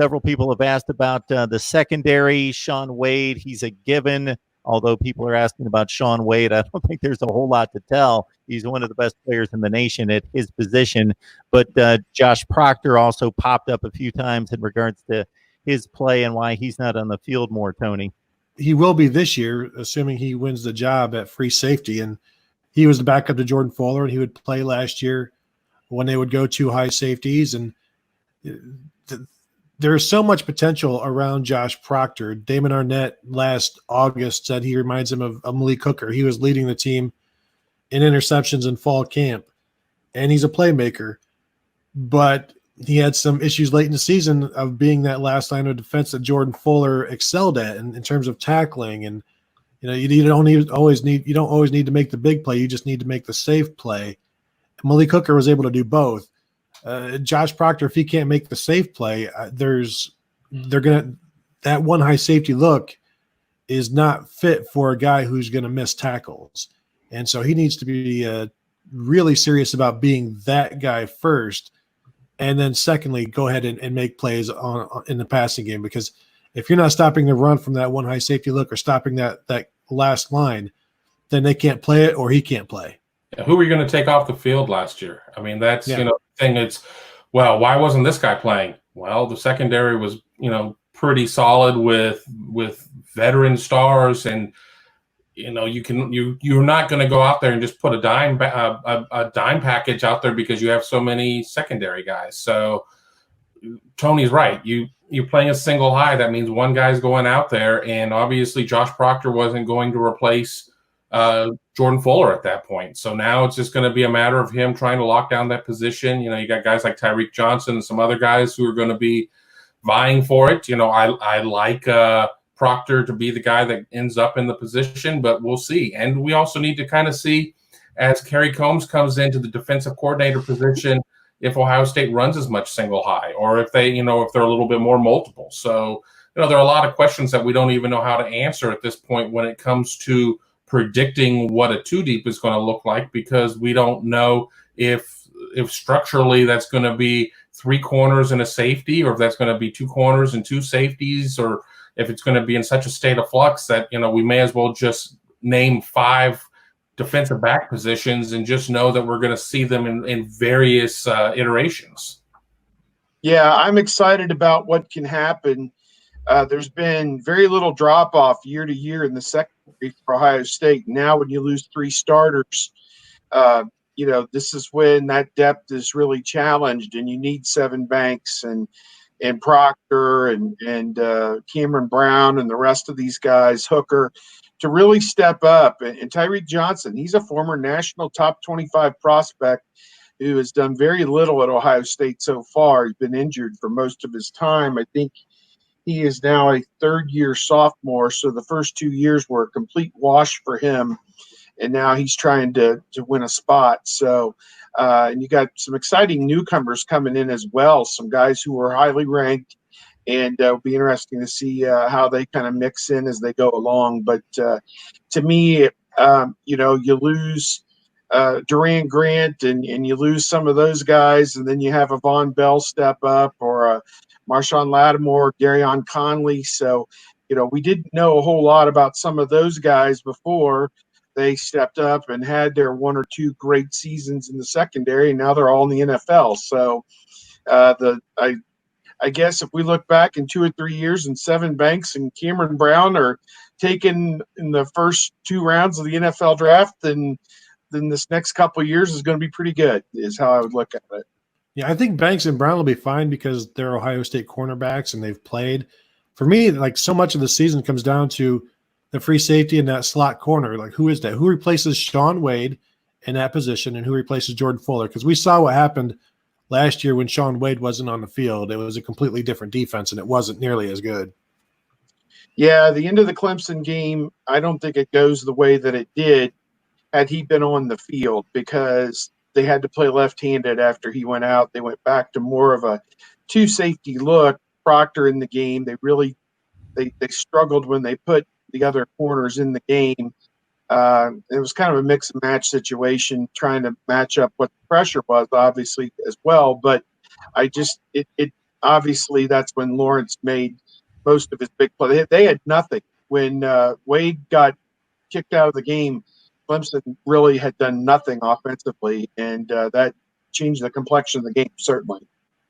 several people have asked about the secondary. Sean Wade, he's a given. Although people are asking about Sean Wade, I don't think there's a whole lot to tell. He's one of the best players in the nation at his position. But Josh Proctor also popped up a few times in regards to his play and why he's not on the field more, Tony. He will be this year, assuming he wins the job at free safety. And he was the backup to Jordan Fuller, and he would play last year when they would go two high safeties. And there's so much potential around Josh Proctor. Damon Arnett last August said he reminds him of Malik Hooker. He was leading the team in interceptions in fall camp, and he's a playmaker. But he had some issues late in the season of being that last line of defense that Jordan Fuller excelled at in terms of tackling. And you don't always need to make the big play. You just need to make the safe play. Malik Hooker was able to do both. Josh Proctor, if he can't make the safe play, that one high safety look is not fit for a guy who's going to miss tackles. And so he needs to be really serious about being that guy first. And then secondly, go ahead and make plays in the passing game, because if you're not stopping the run from that one high safety look or stopping that last line, then they can't play it or he can't play. Yeah, who were you going to take off the field last year? I mean, that's, the thing. It's, well, why wasn't this guy playing? Well, the secondary was, pretty solid with veteran stars, and you're not going to go out there and just put a dime package out there because you have so many secondary guys. So Tony's right. You're playing a single high. That means one guy's going out there, and obviously Josh Proctor wasn't going to replace Jordan Fuller at that point. So now it's just going to be a matter of him trying to lock down that position. You got guys like Tyreek Johnson and some other guys who are going to be vying for it. I like Proctor to be the guy that ends up in the position, but we'll see. And we also need to kind of see, as Kerry Combs comes into the defensive coordinator position, if Ohio State runs as much single high, or if they, if they're a little bit more multiple. So, there are a lot of questions that we don't even know how to answer at this point when it comes to predicting what a two deep is going to look like, because we don't know if structurally that's going to be three corners and a safety, or if that's going to be two corners and two safeties, or if it's going to be in such a state of flux that, we may as well just name 5 defensive back positions and just know that we're going to see them in various iterations. Yeah, I'm excited about what can happen. There's been very little drop-off year to year in the secondary for Ohio State. Now when you lose 3 starters, this is when that depth is really challenged, and you need Sevyn Banks and Proctor and Cameron Brown and the rest of these guys, Hooker, to really step up. And Tyreek Johnson, he's a former national top 25 prospect who has done very little at Ohio State so far. He's been injured for most of his time. I think he is now a third-year sophomore, so the first 2 years were a complete wash for him, and now he's trying to win a spot. So, and you got some exciting newcomers coming in as well, some guys who are highly ranked, and it'll be interesting to see how they kind of mix in as they go along. But to me, you lose Duran Grant and you lose some of those guys, and then you have a Von Bell step up, or a Marshawn Lattimore, Darion Conley. So, we didn't know a whole lot about some of those guys before they stepped up and had their 1 or 2 great seasons in the secondary, and now they're all in the NFL. So I guess if we look back in 2 or 3 years and Sevyn Banks and Cameron Brown are taken in the first 2 rounds of the NFL draft, then this next couple of years is going to be pretty good, is how I would look at it. Yeah, I think Banks and Brown will be fine because they're Ohio State cornerbacks and they've played. For me, so much of the season comes down to the free safety and that slot corner. Who is that? Who replaces Sean Wade in that position, and who replaces Jordan Fuller? Because we saw what happened last year when Sean Wade wasn't on the field. It was a completely different defense, and it wasn't nearly as good. Yeah, the end of the Clemson game, I don't think it goes the way that it did had he been on the field, because they had to play left-handed after he went out. They went back to more of a 2 safety look. Proctor in the game, they struggled when they put the other corners in the game. It was kind of a mix and match situation, trying to match up what the pressure was, obviously, as well. But obviously that's when Lawrence made most of his big play. They had nothing when Wade got kicked out of the game. Clemson really had done nothing offensively, and that changed the complexion of the game, certainly.